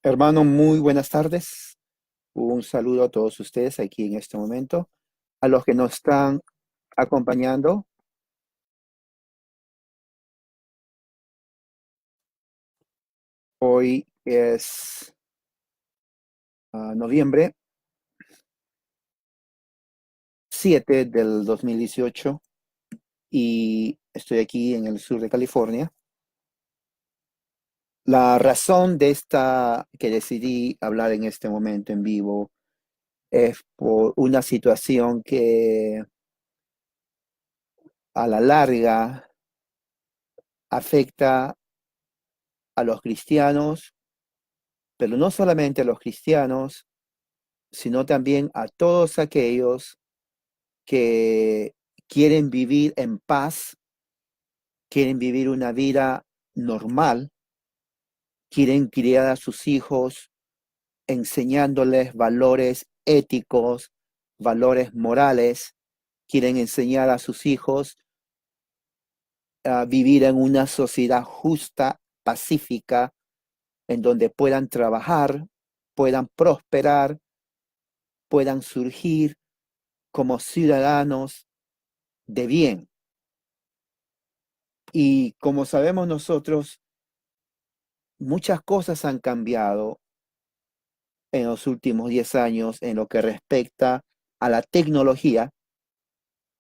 Hermano, muy buenas tardes. Un saludo a todos ustedes aquí en este momento. A los que nos están acompañando, hoy es noviembre 7 del 2018 y estoy aquí en el sur de California. La razón de esta que decidí hablar en este momento en vivo es por una situación que a la larga afecta a los cristianos, pero no solamente a los cristianos, sino también a todos aquellos que quieren vivir en paz, quieren vivir una vida normal, quieren criar a sus hijos enseñándoles valores éticos, valores morales, quieren enseñar a sus hijos a vivir en una sociedad justa, pacífica, en donde puedan trabajar, puedan prosperar, puedan surgir como ciudadanos de bien. Y como sabemos nosotros, muchas cosas han cambiado en los últimos 10 años en lo que respecta a la tecnología,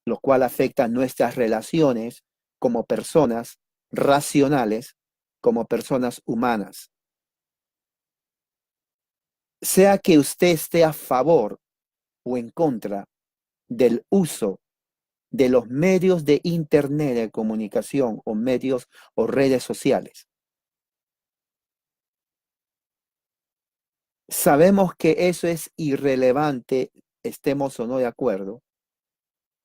lo cual afecta nuestras relaciones como personas racionales, como personas humanas. Sea que usted esté a favor o en contra del uso de los medios de Internet de comunicación o medios o redes sociales, sabemos que eso es irrelevante, estemos o no de acuerdo,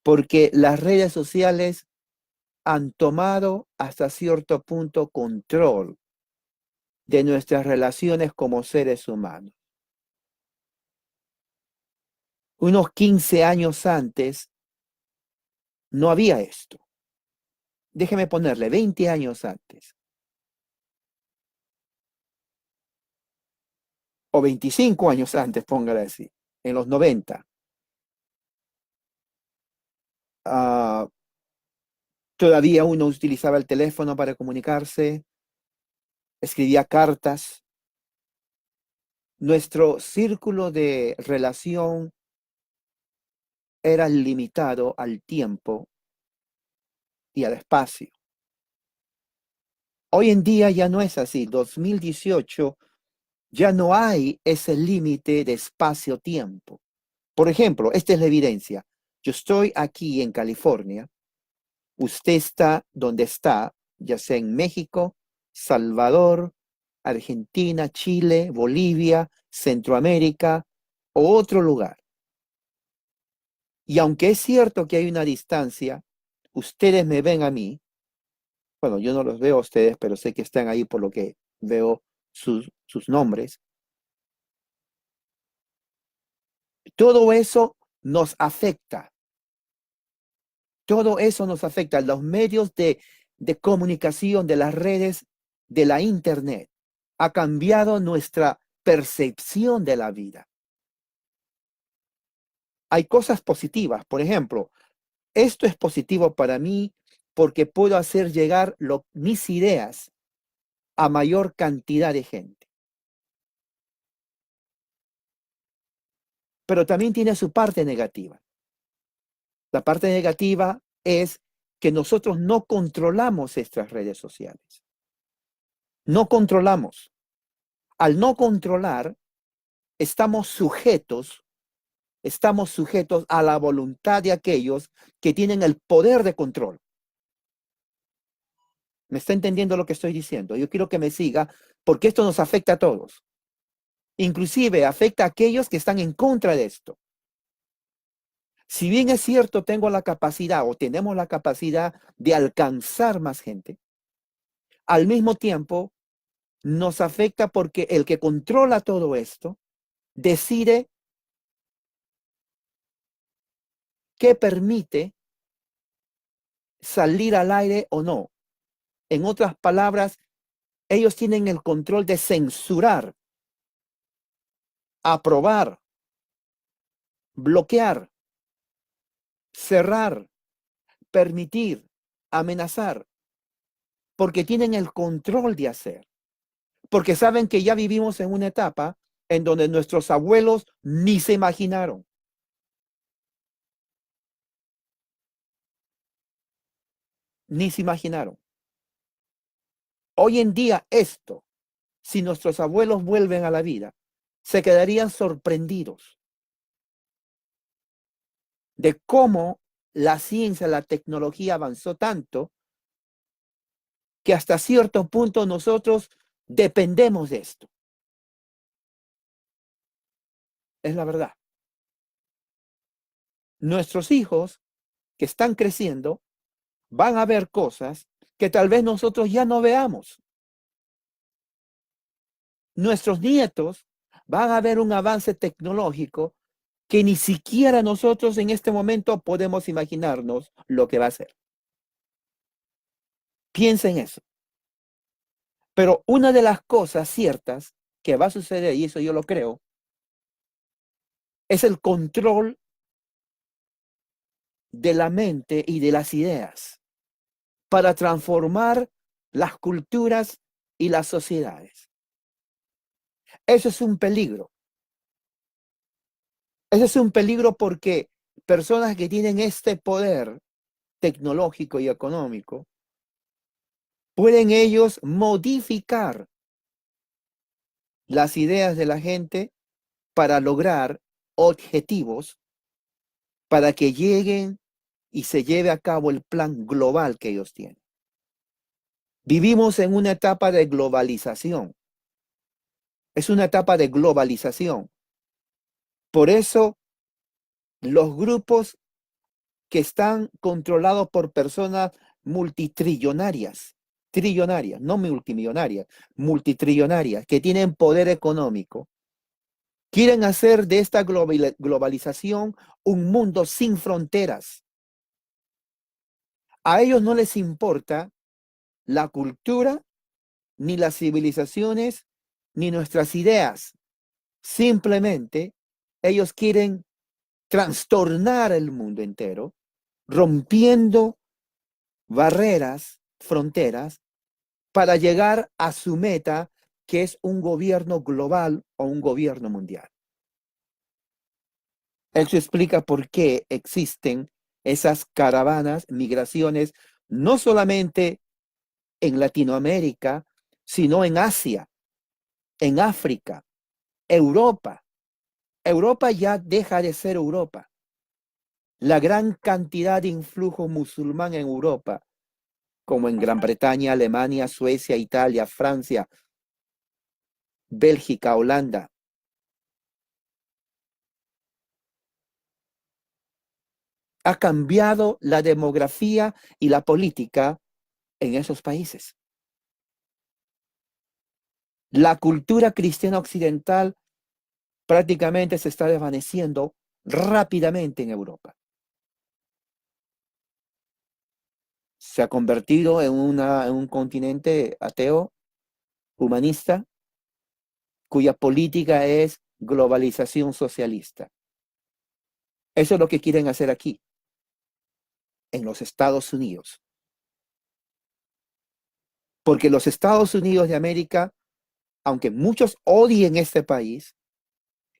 porque las redes sociales han tomado hasta cierto punto control de nuestras relaciones como seres humanos. Unos 15 años antes no había esto. Déjeme ponerle 20 años antes o 25 años antes, póngale así, en los 90. ah, Todavía uno utilizaba el teléfono para comunicarse, escribía cartas. Nuestro círculo de relación era limitado al tiempo y al espacio. Hoy en día ya no es así. 2018 ya no hay ese límite de espacio-tiempo. Por ejemplo, esta es la evidencia. Yo estoy aquí en California, usted está donde está, ya sea en México, Salvador, Argentina, Chile, Bolivia, Centroamérica o otro lugar. Y aunque es cierto que hay una distancia, ustedes me ven a mí. Bueno, yo no los veo a ustedes, pero sé que están ahí por lo que veo sus nombres. Todo eso nos afecta. Todo eso nos afecta. Los medios de comunicación, de las redes, de la Internet, ha cambiado nuestra percepción de la vida. Hay cosas positivas. Por ejemplo, esto es positivo para mí porque puedo hacer llegar mis ideas a mayor cantidad de gente. Pero también tiene su parte negativa. La parte negativa es que nosotros no controlamos estas redes sociales. No controlamos. Al no controlar, estamos sujetos a la voluntad de aquellos que tienen el poder de control. ¿Me está entendiendo lo que estoy diciendo? Yo quiero que me siga porque esto nos afecta a todos. Inclusive afecta a aquellos que están en contra de esto. Si bien es cierto, tengo la capacidad o tenemos la capacidad de alcanzar más gente, al mismo tiempo nos afecta porque el que controla todo esto decide qué permite salir al aire o no. En otras palabras, ellos tienen el control de censurar aprobar, bloquear, cerrar, permitir, amenazar, porque tienen el control de hacer, porque saben que ya vivimos en una etapa en donde nuestros abuelos ni se imaginaron. Ni se imaginaron. Hoy en día esto, si nuestros abuelos vuelven a la vida, se quedarían sorprendidos de cómo la ciencia, la tecnología avanzó tanto que hasta cierto punto nosotros dependemos de esto. Es la verdad. Nuestros hijos que están creciendo van a ver cosas que tal vez nosotros ya no veamos. Nuestros nietos van a ver un avance tecnológico que ni siquiera nosotros en este momento podemos imaginarnos lo que va a ser. Piensa en eso. Pero una de las cosas ciertas que va a suceder, y eso yo lo creo, es el control de la mente y de las ideas para transformar las culturas y las sociedades. Eso es un peligro. Eso es un peligro porque personas que tienen este poder tecnológico y económico pueden ellos modificar las ideas de la gente para lograr objetivos, para que lleguen y se lleve a cabo el plan global que ellos tienen. Vivimos en una etapa de globalización. Es una etapa de globalización. Por eso los grupos que están controlados por personas multitrillonarias, trillonarias, no multimillonarias, multitrillonarias, que tienen poder económico, quieren hacer de esta globalización un mundo sin fronteras. A ellos no les importa la cultura, ni las civilizaciones, ni nuestras ideas. Simplemente ellos quieren trastornar el mundo entero, rompiendo barreras, fronteras, para llegar a su meta, que es un gobierno global o un gobierno mundial. Eso explica por qué existen esas caravanas, migraciones, no solamente en Latinoamérica, sino en Asia, en África, Europa. Europa ya deja de ser Europa. La gran cantidad de influjo musulmán en Europa, como en Gran Bretaña, Alemania, Suecia, Italia, Francia, Bélgica, Holanda, ha cambiado la demografía y la política en esos países. La cultura cristiana occidental prácticamente se está desvaneciendo rápidamente en Europa. Se ha convertido en un continente ateo, humanista, cuya política es globalización socialista. Eso es lo que quieren hacer aquí, en los Estados Unidos. Porque los Estados Unidos de América, aunque muchos odien este país,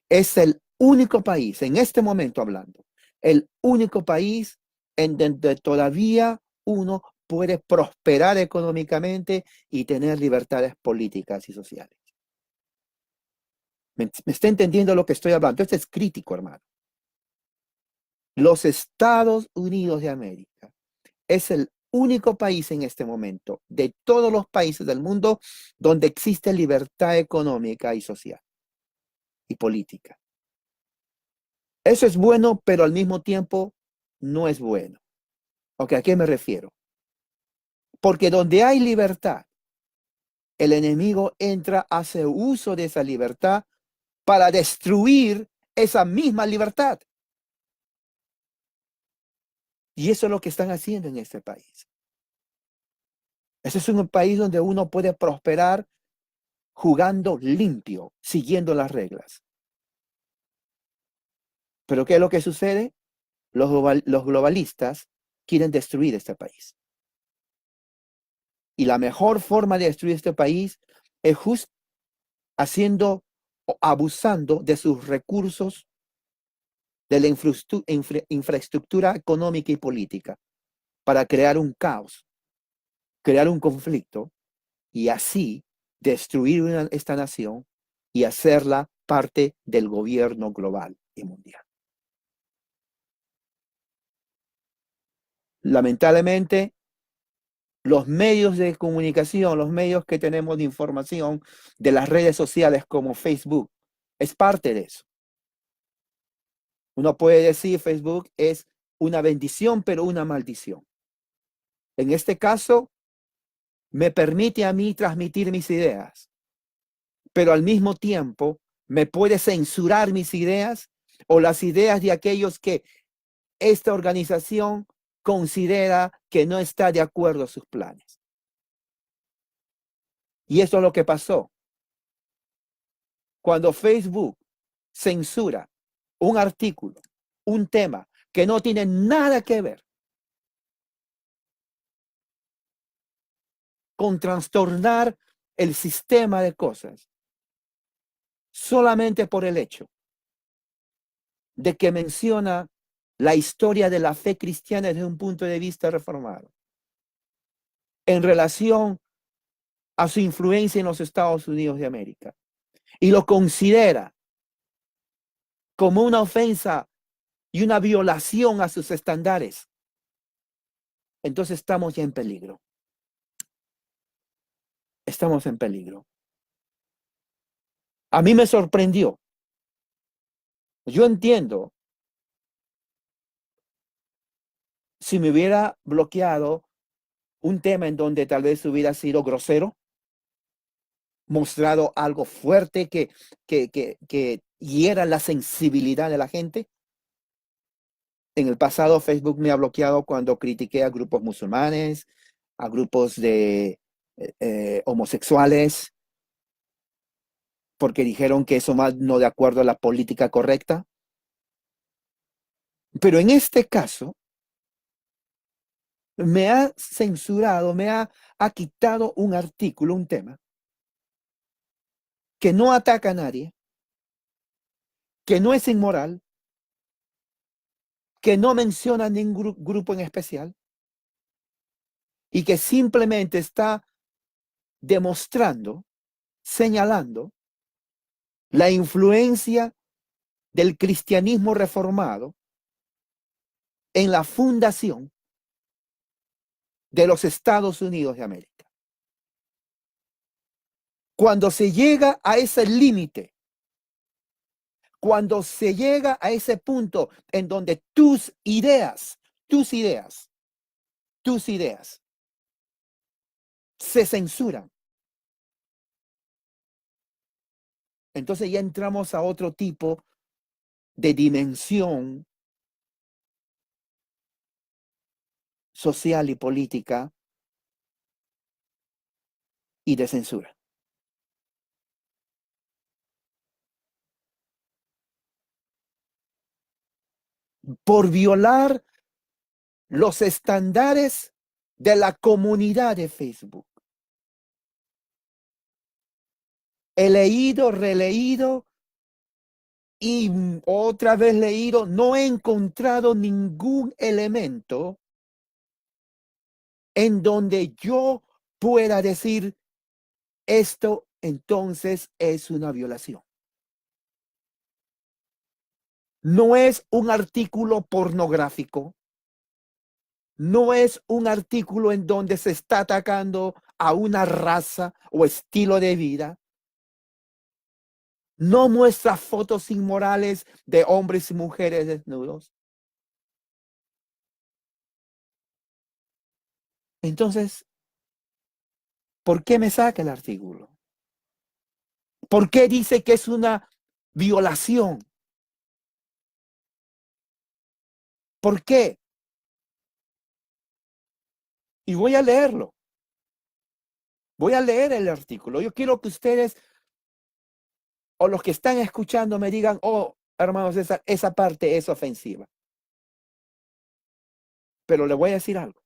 es el único país, en este momento hablando, el único país en donde todavía uno puede prosperar económicamente y tener libertades políticas y sociales. ¿Me está entendiendo lo que estoy hablando? Esto es crítico, hermano. Los Estados Unidos de América es el único país en este momento de todos los países del mundo donde existe libertad económica y social y política. Eso es bueno, pero al mismo tiempo no es bueno. ¿Ok? ¿A qué me refiero? Porque donde hay libertad, el enemigo entra, hace uso de esa libertad para destruir esa misma libertad. Y eso es lo que están haciendo en este país. Ese es un país donde uno puede prosperar jugando limpio, siguiendo las reglas. Pero ¿qué es lo que sucede? Los globalistas quieren destruir este país. Y la mejor forma de destruir este país es justo haciendo o abusando de sus recursos, de la infraestructura económica y política, para crear un caos, crear un conflicto y así destruir esta nación y hacerla parte del gobierno global y mundial. Lamentablemente, los medios de comunicación, los medios que tenemos de información de las redes sociales como Facebook, es parte de eso. Uno puede decir Facebook es una bendición, pero una maldición. En este caso, me permite a mí transmitir mis ideas, pero al mismo tiempo me puede censurar mis ideas o las ideas de aquellos que esta organización considera que no está de acuerdo a sus planes. Y eso es lo que pasó. Cuando Facebook censura un artículo, un tema que no tiene nada que ver con trastornar el sistema de cosas, solamente por el hecho de que menciona la historia de la fe cristiana desde un punto de vista reformado, en relación a su influencia en los Estados Unidos de América, y lo considera como una ofensa y una violación a sus estándares, entonces estamos ya en peligro. Estamos en peligro. A mí me sorprendió. Yo entiendo, si me hubiera bloqueado un tema en donde tal vez hubiera sido grosero, mostrado algo fuerte que hiera la sensibilidad de la gente. En el pasado Facebook me ha bloqueado cuando critiqué a grupos musulmanes, a grupos de homosexuales, porque dijeron que eso más no de acuerdo a la política correcta. Pero en este caso, me ha censurado, ha quitado un artículo, un tema, que no ataca a nadie, que no es inmoral, que no menciona ningún grupo en especial y que simplemente está demostrando, señalando la influencia del cristianismo reformado en la fundación de los Estados Unidos de América. Cuando se llega a ese límite, cuando se llega a ese punto en donde tus ideas se censuran, entonces ya entramos a otro tipo de dimensión social y política y de censura. Por violar los estándares de la comunidad de Facebook. He leído, releído y otra vez leído, no he encontrado ningún elemento en donde yo pueda decir esto entonces es una violación. No es un artículo pornográfico, no es un artículo en donde se está atacando a una raza o estilo de vida. No muestra fotos inmorales de hombres y mujeres desnudos. Entonces, ¿por qué me saca el artículo? ¿Por qué dice que es una violación? ¿Por qué? Y voy a leerlo. Voy a leer el artículo. Yo quiero que ustedes o los que están escuchando me digan, oh, hermano César, esa parte es ofensiva. Pero le voy a decir algo.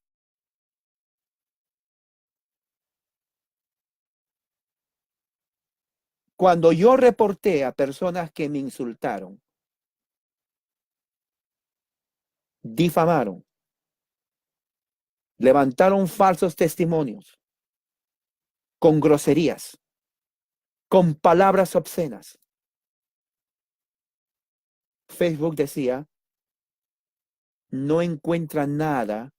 Cuando yo reporté a personas que me insultaron, difamaron, levantaron falsos testimonios, con groserías, con palabras obscenas, Facebook decía, no encuentra nada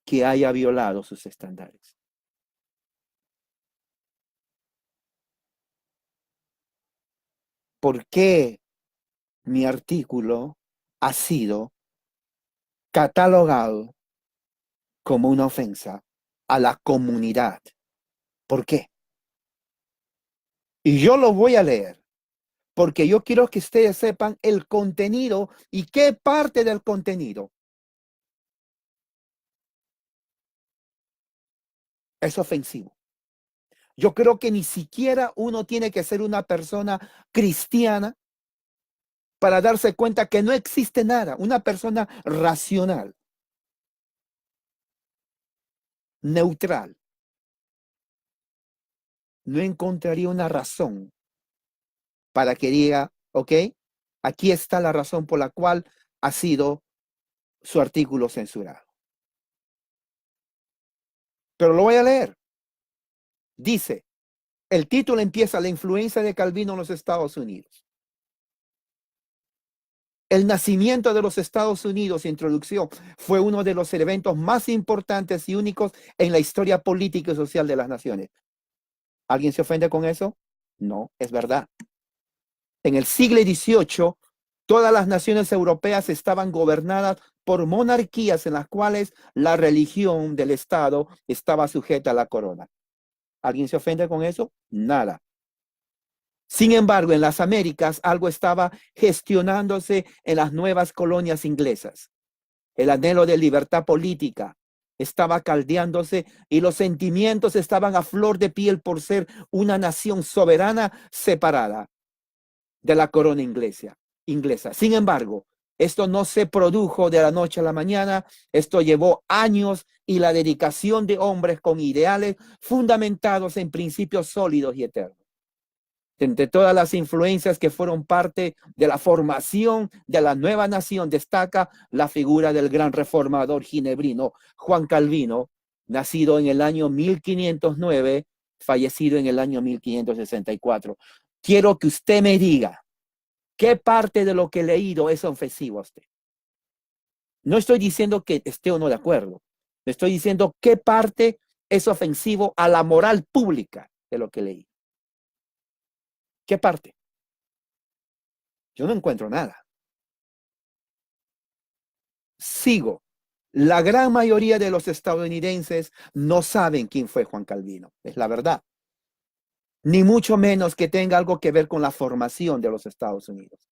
que haya violado sus estándares. ¿Por qué mi artículo ha sido catalogado como una ofensa a la comunidad? ¿Por qué? Y yo lo voy a leer, porque yo quiero que ustedes sepan el contenido y qué parte del contenido es ofensivo. Yo creo que ni siquiera uno tiene que ser una persona cristiana para darse cuenta que no existe nada, una persona racional, neutral, no encontraría una razón para que diga, ok, aquí está la razón por la cual ha sido su artículo censurado. Pero lo voy a leer. Dice, el título empieza, la influencia de Calvino en los Estados Unidos. El nacimiento de los Estados Unidos, introducción, fue uno de los eventos más importantes y únicos en la historia política y social de las naciones. ¿Alguien se ofende con eso? No, es verdad. En el siglo XVIII, todas las naciones europeas estaban gobernadas por monarquías en las cuales la religión del Estado estaba sujeta a la corona. ¿Alguien se ofende con eso? Nada. Sin embargo, en las Américas algo estaba gestionándose en las nuevas colonias inglesas. El anhelo de libertad política estaba caldeándose y los sentimientos estaban a flor de piel por ser una nación soberana separada de la corona inglesa. Sin embargo, esto no se produjo de la noche a la mañana, esto llevó años y la dedicación de hombres con ideales fundamentados en principios sólidos y eternos. Entre todas las influencias que fueron parte de la formación de la nueva nación, destaca la figura del gran reformador ginebrino Juan Calvino, nacido en el año 1509, fallecido en el año 1564. Quiero que usted me diga, ¿qué parte de lo que he leído es ofensivo a usted? No estoy diciendo que esté o no de acuerdo. Estoy diciendo qué parte es ofensivo a la moral pública de lo que leí. ¿Qué parte? Yo no encuentro nada. Sigo. La gran mayoría de los estadounidenses no saben quién fue Juan Calvino. Es la verdad. Ni mucho menos que tenga algo que ver con la formación de los Estados Unidos.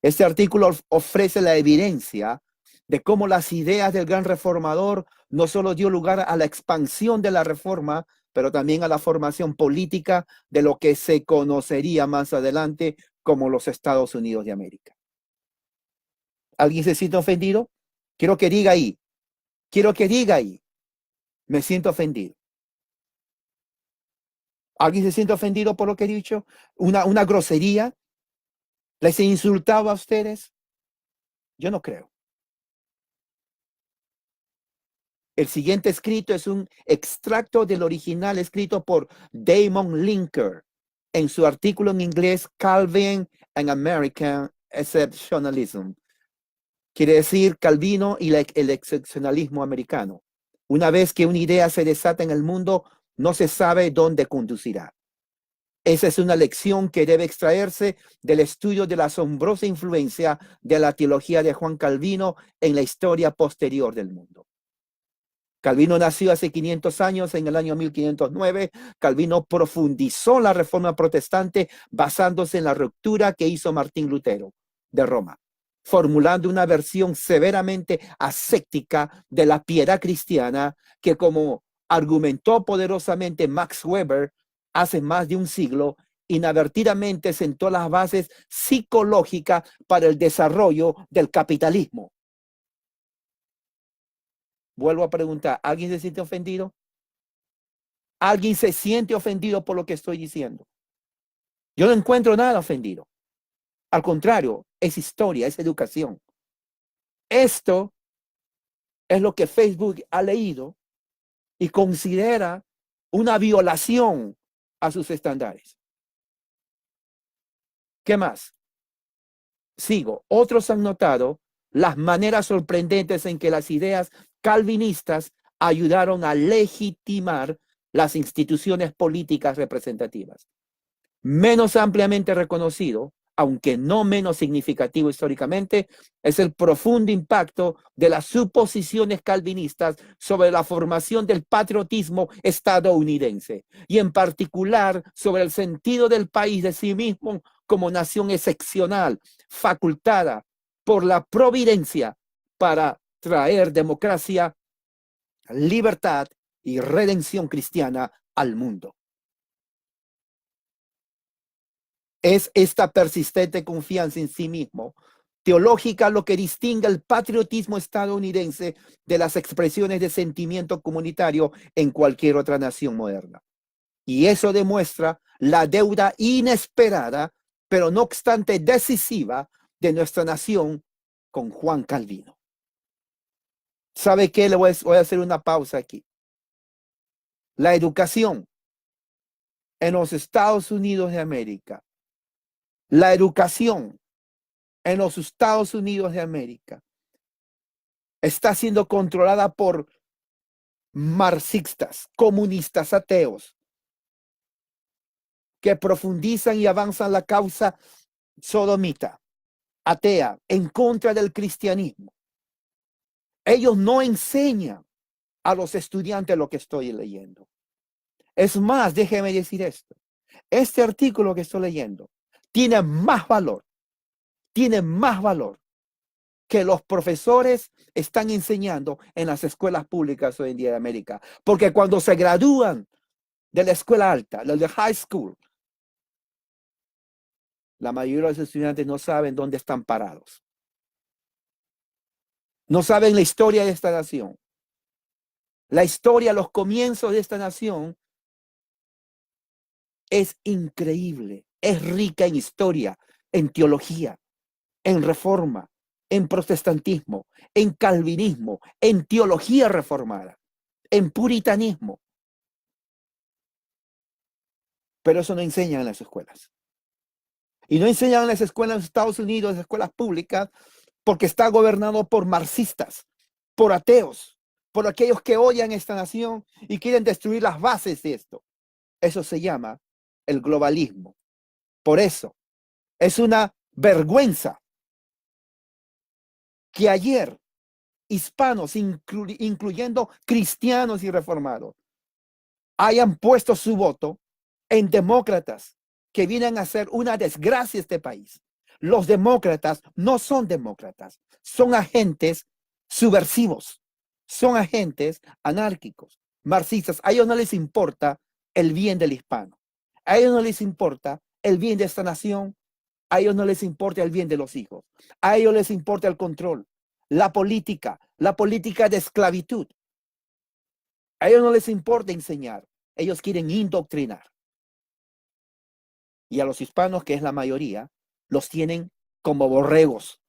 Este artículo ofrece la evidencia de cómo las ideas del gran reformador no solo dio lugar a la expansión de la reforma, pero también a la formación política de lo que se conocería más adelante como los Estados Unidos de América. ¿Alguien se siente ofendido? Quiero que diga ahí. Quiero que diga ahí. Me siento ofendido. ¿Alguien se siente ofendido por lo que he dicho? ¿Una grosería? ¿Les he insultado a ustedes? Yo no creo. El siguiente escrito es un extracto del original escrito por Damon Linker en su artículo en inglés Calvin and American Exceptionalism. Quiere decir Calvino y el excepcionalismo americano. Una vez que una idea se desata en el mundo, no se sabe dónde conducirá. Esa es una lección que debe extraerse del estudio de la asombrosa influencia de la teología de Juan Calvino en la historia posterior del mundo. Calvino nació hace 500 años, en el año 1509. Calvino profundizó la reforma protestante basándose en la ruptura que hizo Martín Lutero de Roma, formulando una versión severamente ascética de la piedad cristiana que, como argumentó poderosamente Max Weber hace más de un siglo, inadvertidamente sentó las bases psicológicas para el desarrollo del capitalismo. Vuelvo a preguntar, ¿alguien se siente ofendido? ¿Alguien se siente ofendido por lo que estoy diciendo? Yo no encuentro nada ofendido. Al contrario, es historia, es educación. Esto es lo que Facebook ha leído y considera una violación a sus estándares. ¿Qué más? Sigo. Otros han notado las maneras sorprendentes en que las ideas calvinistas ayudaron a legitimar las instituciones políticas representativas. Menos ampliamente reconocido, aunque no menos significativo históricamente, es el profundo impacto de las suposiciones calvinistas sobre la formación del patriotismo estadounidense y en particular sobre el sentido del país de sí mismo como nación excepcional, facultada por la providencia para traer democracia, libertad y redención cristiana al mundo. Es esta persistente confianza en sí mismo teológica lo que distingue el patriotismo estadounidense de las expresiones de sentimiento comunitario en cualquier otra nación moderna. Y eso demuestra la deuda inesperada, pero no obstante decisiva, de nuestra nación con Juan Calvino. ¿Sabe qué? Le voy a hacer una pausa aquí. La educación en los Estados Unidos de América, la educación en los Estados Unidos de América está siendo controlada por marxistas, comunistas, ateos, que profundizan y avanzan la causa sodomita, atea, en contra del cristianismo. Ellos no enseñan a los estudiantes lo que estoy leyendo. Es más, déjeme decir esto. Este artículo que estoy leyendo tiene más valor que los profesores están enseñando en las escuelas públicas hoy en día de América. Porque cuando se gradúan de la escuela alta, de high school, la mayoría de los estudiantes no saben dónde están parados. No saben la historia de esta nación. La historia, los comienzos de esta nación es increíble. Es rica en historia, en teología, en reforma, en protestantismo, en calvinismo, en teología reformada, en puritanismo. Pero eso no enseñan en las escuelas. Y no enseñan en las escuelas de Estados Unidos, en las escuelas públicas, porque está gobernado por marxistas, por ateos, por aquellos que odian esta nación y quieren destruir las bases de esto. Eso se llama el globalismo. Por eso, es una vergüenza que ayer hispanos, incluyendo cristianos y reformados, hayan puesto su voto en demócratas que vienen a hacer una desgracia a este país. Los demócratas no son demócratas, son agentes subversivos, son agentes anárquicos, marxistas. A ellos no les importa el bien del hispano, a ellos no les importa el bien de esta nación, a ellos no les importa el bien de los hijos, a ellos les importa el control, la política de esclavitud. A ellos no les importa enseñar, ellos quieren indoctrinar. Y a los hispanos, que es la mayoría, los tienen como borregos.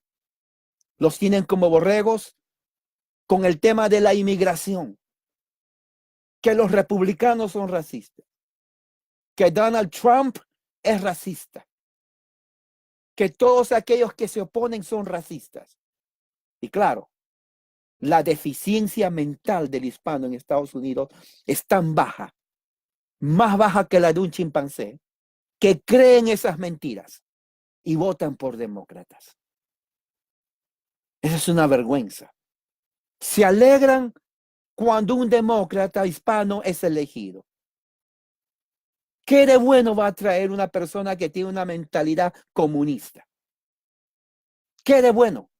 Los tienen como borregos con el tema de la inmigración, que los republicanos son racistas, que Donald Trump es racista, que todos aquellos que se oponen son racistas. Y claro, la deficiencia mental del hispano en Estados Unidos es tan baja, más baja que la de un chimpancé, que creen esas mentiras y votan por demócratas. Esa es una vergüenza. Se alegran cuando un demócrata hispano es elegido. ¿Qué de bueno va a traer una persona que tiene una mentalidad comunista? ¿Qué de bueno?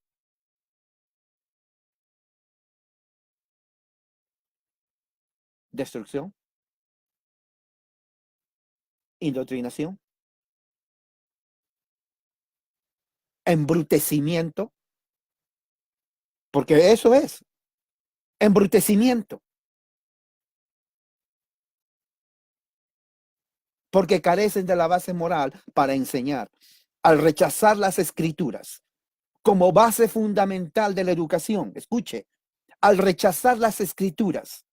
Destrucción, indoctrinación, Embrutecimiento, porque eso es, embrutecimiento. Porque carecen de la base moral para enseñar. Al rechazar las escrituras como base fundamental de la educación, escuche, al rechazar las escrituras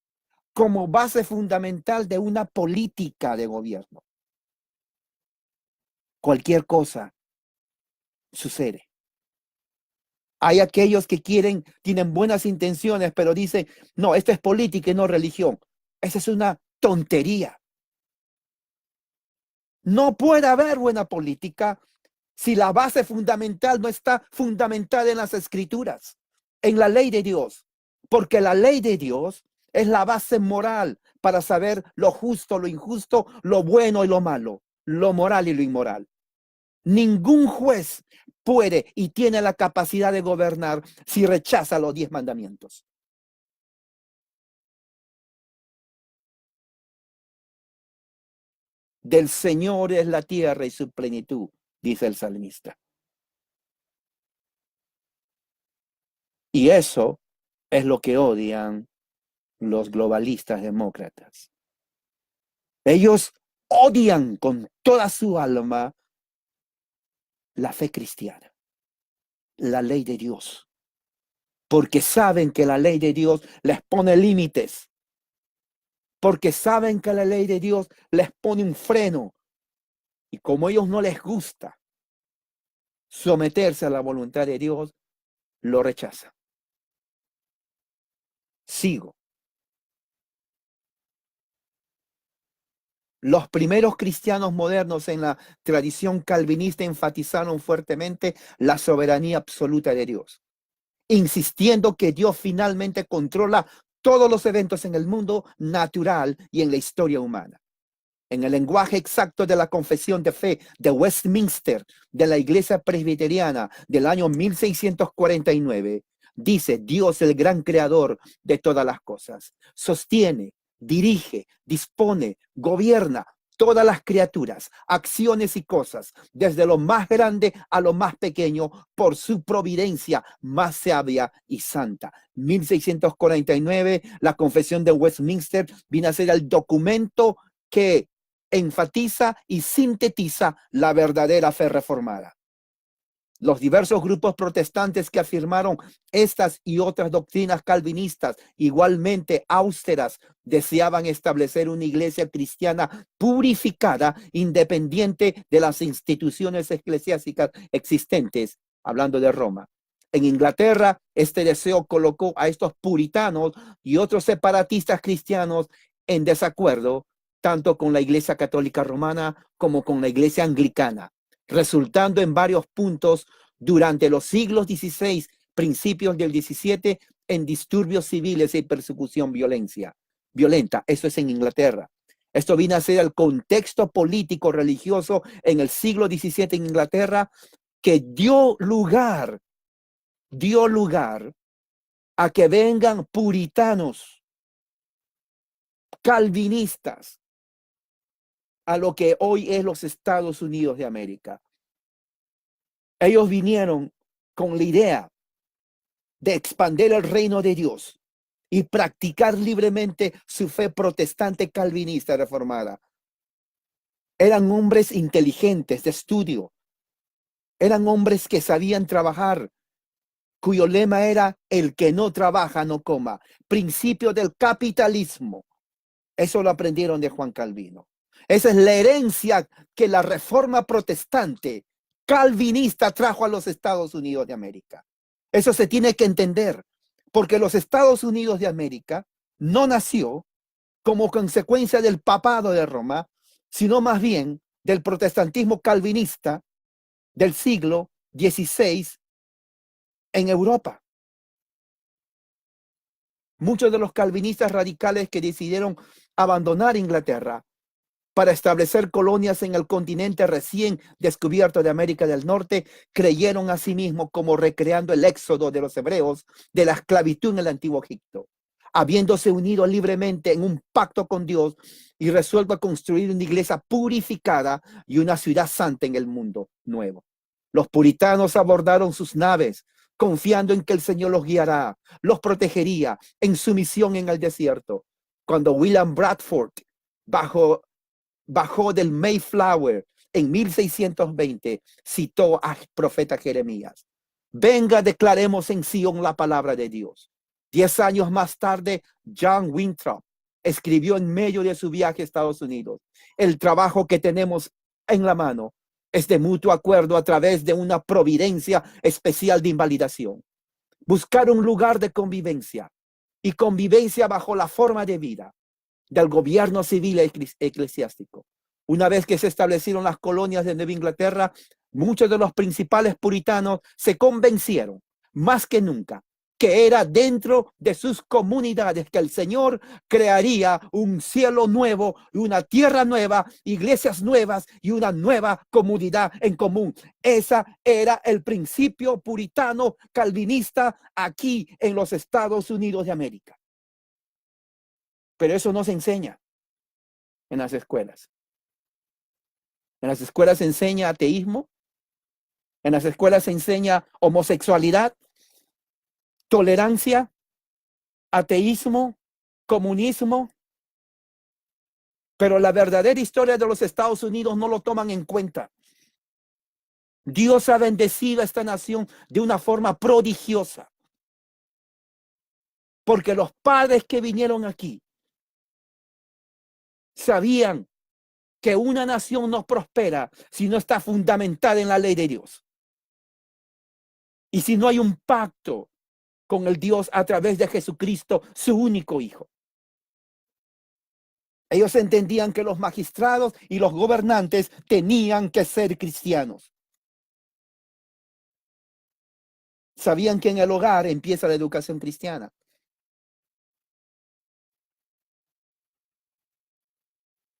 como base fundamental de una política de gobierno, cualquier cosa sucede. Hay aquellos que tienen buenas intenciones, pero dicen, no, esto es política y no religión. Esa es una tontería. No puede haber buena política si la base fundamental no está fundamentada en las escrituras, en la ley de Dios, porque la ley de Dios es la base moral para saber lo justo, lo injusto, lo bueno y lo malo, lo moral y lo inmoral. Ningún juez puede y tiene la capacidad de gobernar si rechaza los 10 mandamientos. Del Señor es la tierra y su plenitud, dice el salmista. Y eso es lo que odian los globalistas demócratas. Ellos odian con toda su alma la fe cristiana, la ley de Dios, porque saben que la ley de Dios les pone límites, porque saben que la ley de Dios les pone un freno, y como a ellos no les gusta someterse a la voluntad de Dios, lo rechazan. Sigo. Los primeros cristianos modernos en la tradición calvinista enfatizaron fuertemente la soberanía absoluta de Dios, insistiendo que Dios finalmente controla todos los eventos en el mundo natural y en la historia humana. En el lenguaje exacto de la Confesión de Fe de Westminster de la Iglesia Presbiteriana del año 1649, dice: Dios, el gran creador de todas las cosas, sostiene, dirige, dispone, gobierna todas las criaturas, acciones y cosas, desde lo más grande a lo más pequeño, por su providencia más sabia y santa. 1649, la Confesión de Westminster viene a ser el documento que enfatiza y sintetiza la verdadera fe reformada. Los diversos grupos protestantes que afirmaron estas y otras doctrinas calvinistas igualmente austeras deseaban establecer una iglesia cristiana purificada, independiente de las instituciones eclesiásticas existentes, hablando de Roma. En Inglaterra, este deseo colocó a estos puritanos y otros separatistas cristianos en desacuerdo tanto con la Iglesia Católica Romana como con la Iglesia Anglicana, resultando en varios puntos durante los siglos XVI, principios del XVII, en disturbios civiles y persecución violenta. Eso es en Inglaterra. Esto viene a ser el contexto político religioso en el siglo XVII en Inglaterra, que dio lugar a que vengan puritanos, calvinistas, a lo que hoy es los Estados Unidos de América. Ellos vinieron con la idea de expandir el reino de Dios y practicar libremente su fe protestante calvinista reformada. Eran hombres inteligentes de estudio. Eran hombres que sabían trabajar, cuyo lema era: el que no trabaja no coma. Principio del capitalismo. Eso lo aprendieron de Juan Calvino. Esa es la herencia que la reforma protestante calvinista trajo a los Estados Unidos de América. Eso se tiene que entender, porque los Estados Unidos de América no nació como consecuencia del papado de Roma, sino más bien del protestantismo calvinista del siglo XVI en Europa. Muchos de los calvinistas radicales que decidieron abandonar Inglaterra para establecer colonias en el continente recién descubierto de América del Norte, creyeron a sí mismos como recreando el éxodo de los hebreos de la esclavitud en el antiguo Egipto, habiéndose unido libremente en un pacto con Dios y resuelto a construir una iglesia purificada y una ciudad santa en el mundo nuevo. Los puritanos abordaron sus naves, confiando en que el Señor los guiará, los protegería en su misión en el desierto. Cuando William Bradford bajó del Mayflower en 1620, citó al profeta Jeremías: venga, declaremos en Sion la palabra de Dios. 10 años más tarde, John Winthrop escribió en medio de su viaje a Estados Unidos: el trabajo que tenemos en la mano es de mutuo acuerdo a través de una providencia especial de invalidación. Buscar un lugar de convivencia y convivencia bajo la forma de vida del gobierno civil eclesiástico. Una vez que se establecieron las colonias de Nueva Inglaterra, muchos de los principales puritanos se convencieron más que nunca que era dentro de sus comunidades que el Señor crearía un cielo nuevo y una tierra nueva, iglesias nuevas y una nueva comunidad en común. Ese era el principio puritano calvinista aquí en los Estados Unidos de América. Pero eso no se enseña en las escuelas. En las escuelas se enseña ateísmo, en las escuelas se enseña homosexualidad, tolerancia, ateísmo, comunismo, pero la verdadera historia de los Estados Unidos no lo toman en cuenta. Dios ha bendecido a esta nación de una forma prodigiosa, porque los padres que vinieron aquí sabían que una nación no prospera si no está fundamentada en la ley de Dios. Y si no hay un pacto con el Dios a través de Jesucristo, su único Hijo. Ellos entendían que los magistrados y los gobernantes tenían que ser cristianos. Sabían que en el hogar empieza la educación cristiana.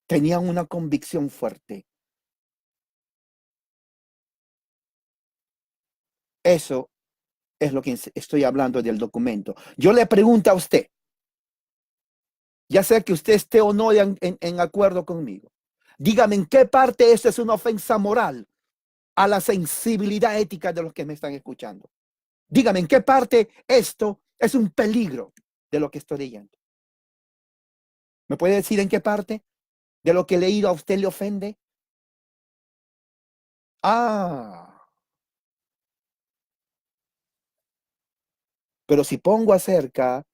Tenían una convicción fuerte. Eso es lo que estoy hablando del documento. Yo le pregunto a usted, ya sea que usted esté o no en acuerdo conmigo, dígame en qué parte esto es una ofensa moral a la sensibilidad ética de los que me están escuchando. Dígame en qué parte esto es un peligro de lo que estoy leyendo. ¿Me puede decir en qué parte de lo que he leído a usted le ofende? Pero si pongo acerca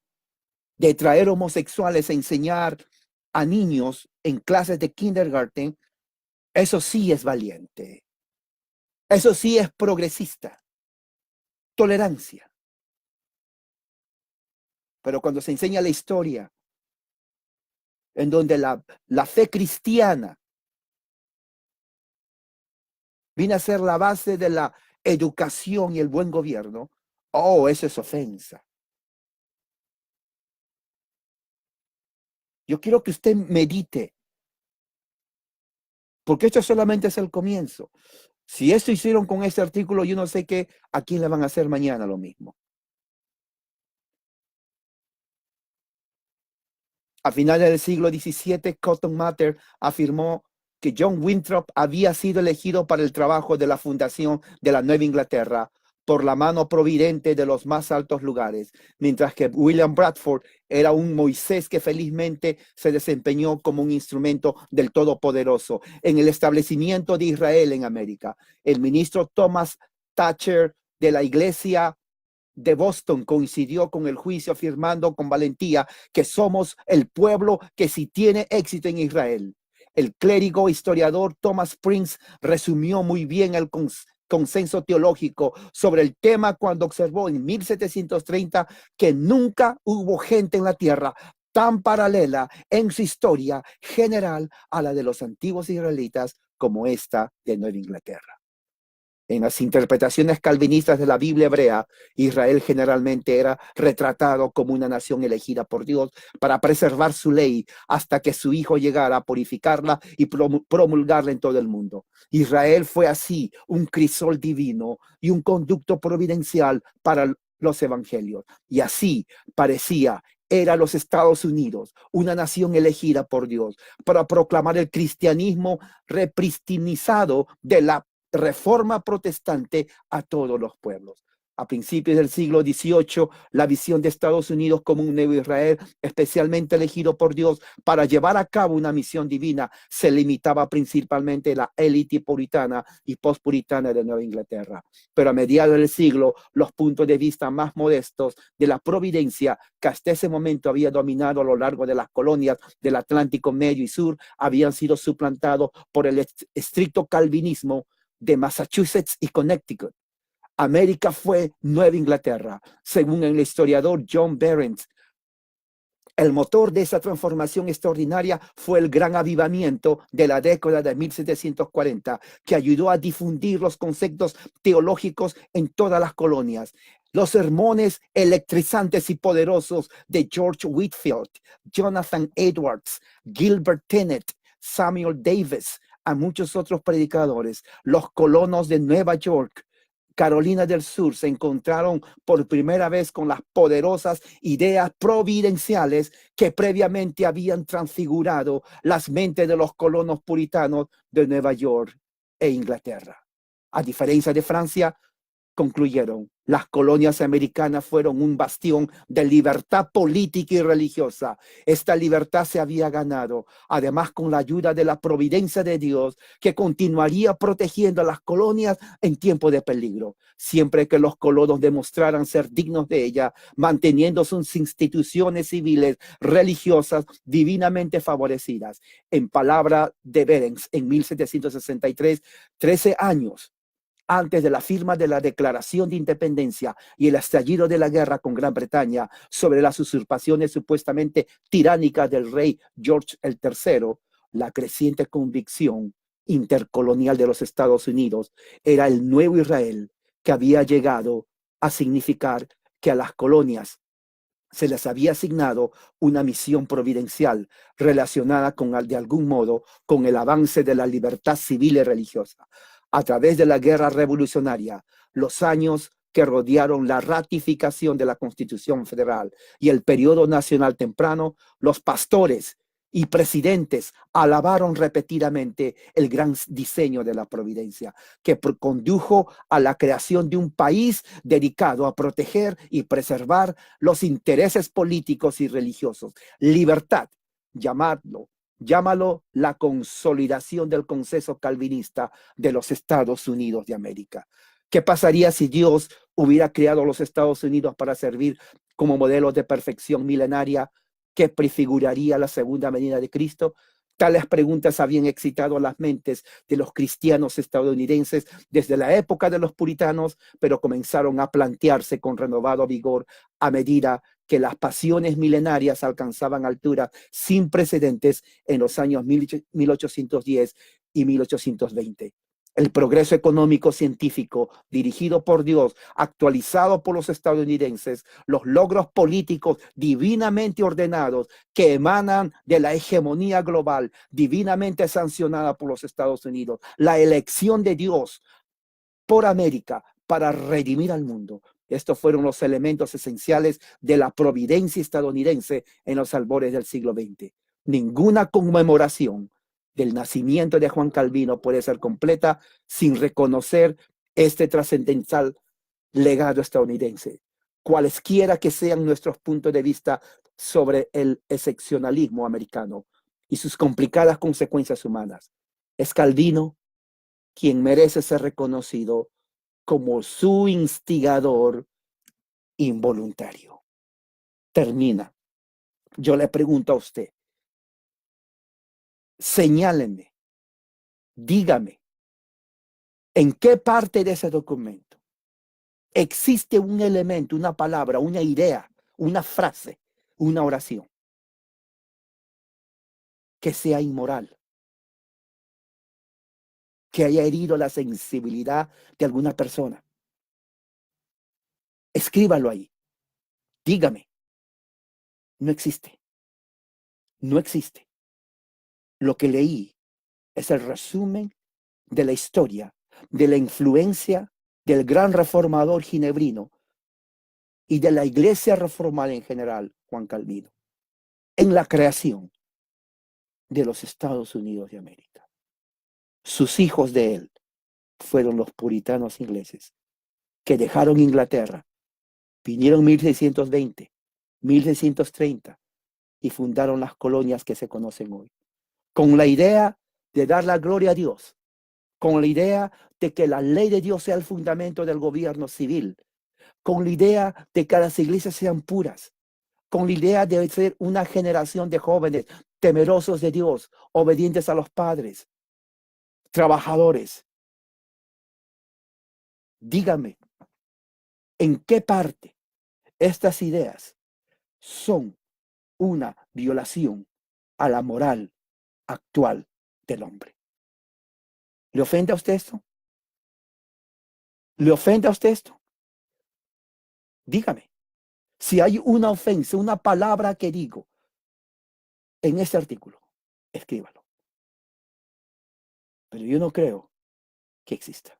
de traer homosexuales a enseñar a niños en clases de kindergarten, eso sí es valiente. Eso sí es progresista. Tolerancia. Pero cuando se enseña la historia en donde la fe cristiana viene a ser la base de la educación y el buen gobierno, eso es ofensa. Yo quiero que usted medite, porque esto solamente es el comienzo. Si esto hicieron con este artículo, yo no sé a quién le van a hacer mañana lo mismo. A finales del siglo XVII, Cotton Mather afirmó que John Winthrop había sido elegido para el trabajo de la fundación de la Nueva Inglaterra por la mano providente de los más altos lugares, mientras que William Bradford era un Moisés que felizmente se desempeñó como un instrumento del Todopoderoso en el establecimiento de Israel en América. El ministro Thomas Thatcher de la Iglesia de Boston coincidió con el juicio, afirmando con valentía que somos el pueblo que sí tiene éxito en Israel. El clérigo historiador Thomas Prince resumió muy bien el consenso teológico sobre el tema cuando observó en 1730 que nunca hubo gente en la tierra tan paralela en su historia general a la de los antiguos israelitas como esta de Nueva Inglaterra. En las interpretaciones calvinistas de la Biblia hebrea, Israel generalmente era retratado como una nación elegida por Dios para preservar su ley hasta que su Hijo llegara a purificarla y promulgarla en todo el mundo. Israel fue así un crisol divino y un conducto providencial para los evangelios. Y así parecía era los Estados Unidos, una nación elegida por Dios para proclamar el cristianismo repristinizado de la reforma protestante a todos los pueblos. A principios del siglo XVIII, la visión de Estados Unidos como un nuevo Israel, especialmente elegido por Dios para llevar a cabo una misión divina, se limitaba principalmente a la élite puritana y postpuritana de Nueva Inglaterra. Pero a mediados del siglo, los puntos de vista más modestos de la providencia, que hasta ese momento había dominado a lo largo de las colonias del Atlántico Medio y Sur, habían sido suplantados por el estricto calvinismo de Massachusetts y Connecticut. América fue Nueva Inglaterra, según el historiador John Behrens. El motor de esa transformación extraordinaria fue el gran avivamiento de la década de 1740, que ayudó a difundir los conceptos teológicos en todas las colonias. Los sermones electrizantes y poderosos de George Whitefield, Jonathan Edwards, Gilbert Tennent, Samuel Davis, a muchos otros predicadores, los colonos de Nueva York, Carolina del Sur, se encontraron por primera vez con las poderosas ideas providenciales que previamente habían transfigurado las mentes de los colonos puritanos de Nueva York e Inglaterra. A diferencia de Francia, concluyeron, las colonias americanas fueron un bastión de libertad política y religiosa. Esta libertad se había ganado, además con la ayuda de la providencia de Dios, que continuaría protegiendo a las colonias en tiempo de peligro, siempre que los colonos demostraran ser dignos de ella, manteniendo sus instituciones civiles, religiosas, divinamente favorecidas. En palabra de Behrens, en 1763, 13 años antes de la firma de la Declaración de Independencia y el estallido de la guerra con Gran Bretaña sobre las usurpaciones supuestamente tiránicas del rey George III, la creciente convicción intercolonial de los Estados Unidos era el nuevo Israel, que había llegado a significar que a las colonias se les había asignado una misión providencial relacionada de algún modo con el avance de la libertad civil y religiosa. A través de la guerra revolucionaria, los años que rodearon la ratificación de la Constitución Federal y el periodo nacional temprano, los pastores y presidentes alabaron repetidamente el gran diseño de la providencia, que condujo a la creación de un país dedicado a proteger y preservar los intereses políticos y religiosos. Libertad, llámalo la consolidación del consenso calvinista de los Estados Unidos de América. ¿Qué pasaría si Dios hubiera creado los Estados Unidos para servir como modelo de perfección milenaria que prefiguraría la segunda venida de Cristo? Tales preguntas habían excitado las mentes de los cristianos estadounidenses desde la época de los puritanos, pero comenzaron a plantearse con renovado vigor a medida que las pasiones milenarias alcanzaban alturas sin precedentes en los años 1810 y 1820. El progreso económico científico dirigido por Dios, actualizado por los estadounidenses, los logros políticos divinamente ordenados que emanan de la hegemonía global divinamente sancionada por los Estados Unidos, la elección de Dios por América para redimir al mundo. Estos fueron los elementos esenciales de la providencia estadounidense en los albores del siglo XX. Ninguna conmemoración del nacimiento de Juan Calvino puede ser completa sin reconocer este trascendental legado estadounidense. Cualesquiera que sean nuestros puntos de vista sobre el excepcionalismo americano y sus complicadas consecuencias humanas, es Calvino quien merece ser reconocido como su instigador involuntario. Termina. Yo le pregunto a usted, señáleme, dígame, ¿en qué parte de ese documento existe un elemento, una palabra, una idea, una frase, una oración que sea inmoral, que haya herido la sensibilidad de alguna persona? Escríbalo ahí. Dígame. No existe. No existe. Lo que leí es el resumen de la historia, de la influencia del gran reformador ginebrino y de la iglesia reformada en general, Juan Calvino, en la creación de los Estados Unidos de América. Sus hijos de él fueron los puritanos ingleses, que dejaron Inglaterra, vinieron en 1620, 1630 y fundaron las colonias que se conocen hoy, con la idea de dar la gloria a Dios, con la idea de que la ley de Dios sea el fundamento del gobierno civil, con la idea de que las iglesias sean puras, con la idea de ser una generación de jóvenes temerosos de Dios, obedientes a los padres, trabajadores. Dígame, ¿en qué parte estas ideas son una violación a la moral actual del hombre? ¿Le ofende a usted esto? ¿Le ofende a usted esto? Dígame. Si hay una ofensa, una palabra que digo en este artículo, escríbalo. Pero yo no creo que exista.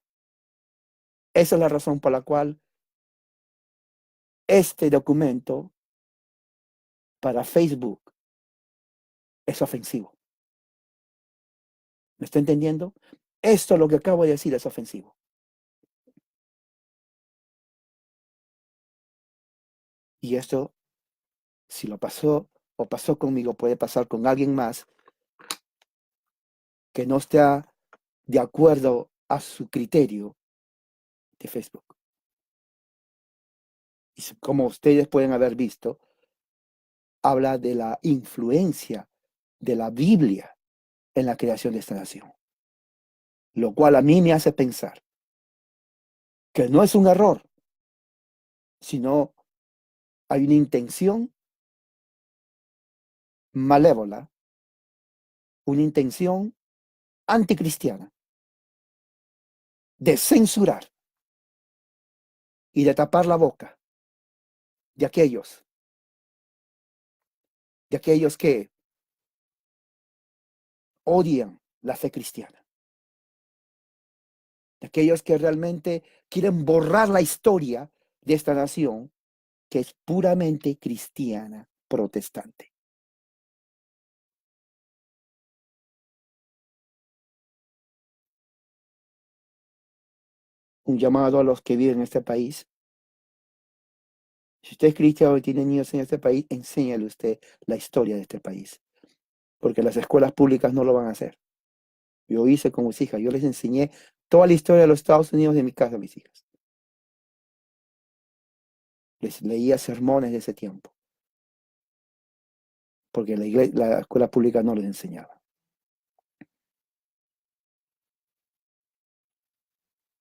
Esa es la razón por la cual este documento para Facebook es ofensivo. ¿Me está entendiendo? Esto lo que acabo de decir es ofensivo. Y esto, si lo pasó o pasó conmigo, puede pasar con alguien más que no esté de acuerdo a su criterio de Facebook. Y como ustedes pueden haber visto, habla de la influencia de la Biblia en la creación de esta nación. Lo cual a mí me hace pensar que no es un error, sino hay una intención malévola, una intención anticristiana de censurar y de tapar la boca de aquellos que odian la fe cristiana, de aquellos que realmente quieren borrar la historia de esta nación que es puramente cristiana protestante. Un llamado a los que viven en este país. Si usted es cristiano y tiene niños en este país, enséñale usted la historia de este país, porque las escuelas públicas no lo van a hacer. Yo hice con mis hijas, yo les enseñé toda la historia de los Estados Unidos de mi casa a mis hijas. Les leía sermones de ese tiempo, porque la escuela pública no les enseñaba.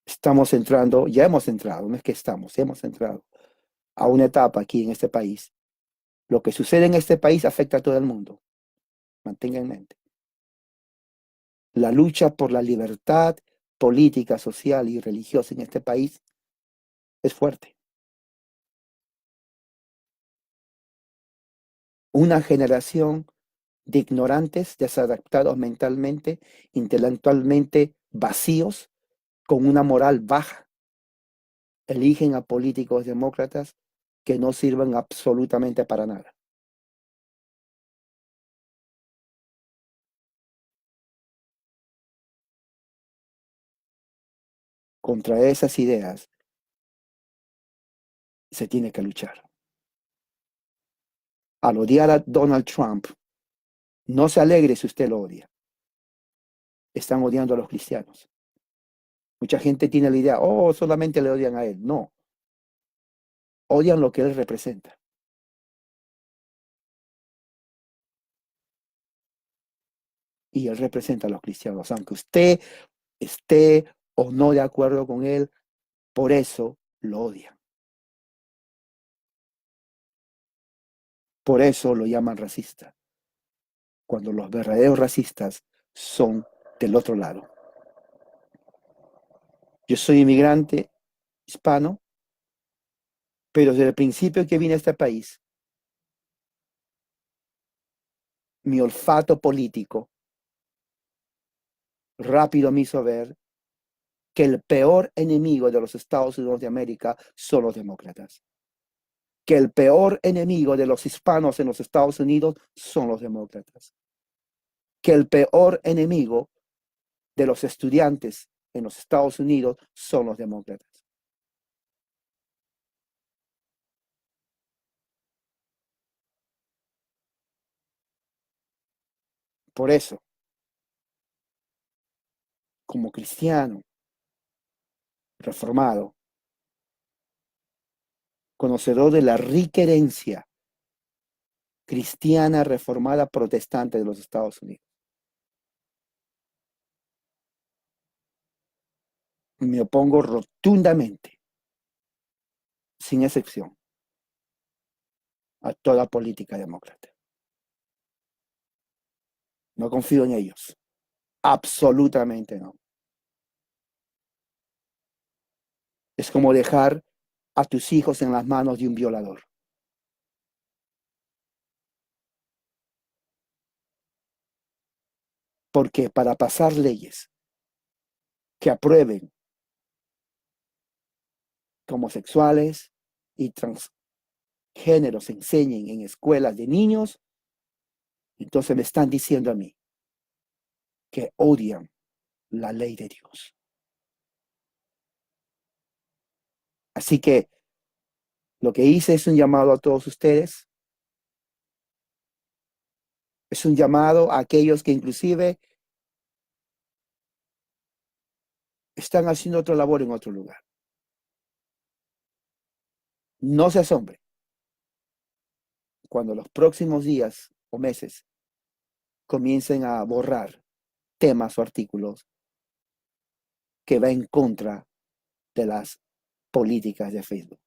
Estamos entrando, ya hemos entrado, no es que estamos, hemos entrado a una etapa aquí en este país. Lo que sucede en este país afecta a todo el mundo. Mantenga en mente. La lucha por la libertad política, social y religiosa en este país es fuerte. Una generación de ignorantes, desadaptados mentalmente, intelectualmente vacíos, con una moral baja, eligen a políticos demócratas que no sirven absolutamente para nada. Contra esas ideas se tiene que luchar. Al odiar a Donald Trump, no se alegre si usted lo odia. Están odiando a los cristianos. Mucha gente tiene la idea, oh, solamente le odian a él. No, odian lo que él representa. Y él representa a los cristianos, aunque usted esté o no de acuerdo con él, por eso lo odian. Por eso lo llaman racista, cuando los verdaderos racistas son del otro lado. Yo soy inmigrante hispano, pero desde el principio que vine a este país, mi olfato político rápido me hizo ver que el peor enemigo de los Estados Unidos de América son los demócratas. Que el peor enemigo de los hispanos en los Estados Unidos son los demócratas. Que el peor enemigo de los estudiantes en los Estados Unidos son los demócratas. Por eso, como cristiano reformado, conocedor de la rica herencia cristiana reformada protestante de los Estados Unidos, me opongo rotundamente, sin excepción, a toda política demócrata. No confío en ellos. Absolutamente no. Es como dejar a tus hijos en las manos de un violador. Porque para pasar leyes que aprueben que homosexuales y transgéneros se enseñen en escuelas de niños, entonces me están diciendo a mí que odian la ley de Dios. Así que lo que hice es un llamado a todos ustedes. Es un llamado a aquellos que inclusive están haciendo otra labor en otro lugar. No se asombre cuando los próximos días o meses comiencen a borrar temas o artículos que va en contra de las políticas de Facebook.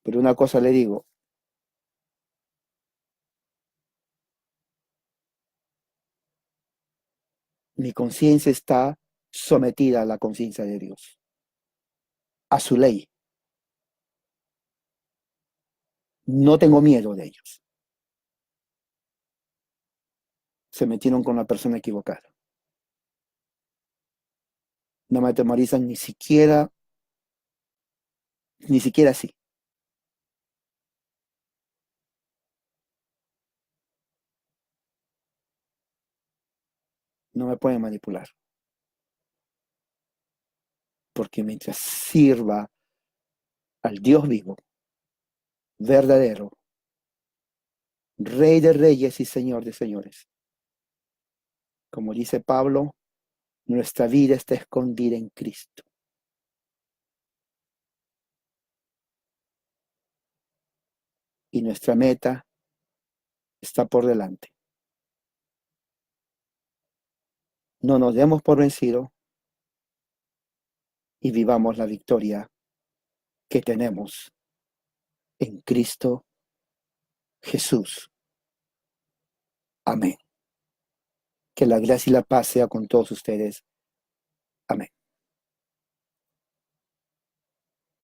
Pero una cosa le digo, mi conciencia está sometida a la conciencia de Dios, a su ley. No tengo miedo de ellos. Se metieron con la persona equivocada. No me atemorizan ni siquiera así. No me pueden manipular. Porque mientras sirva al Dios vivo, verdadero, Rey de reyes y Señor de señores, como dice Pablo, nuestra vida está escondida en Cristo. Y nuestra meta está por delante. No nos demos por vencidos y vivamos la victoria que tenemos en Cristo Jesús. Amén. Que la gracia y la paz sea con todos ustedes. Amén.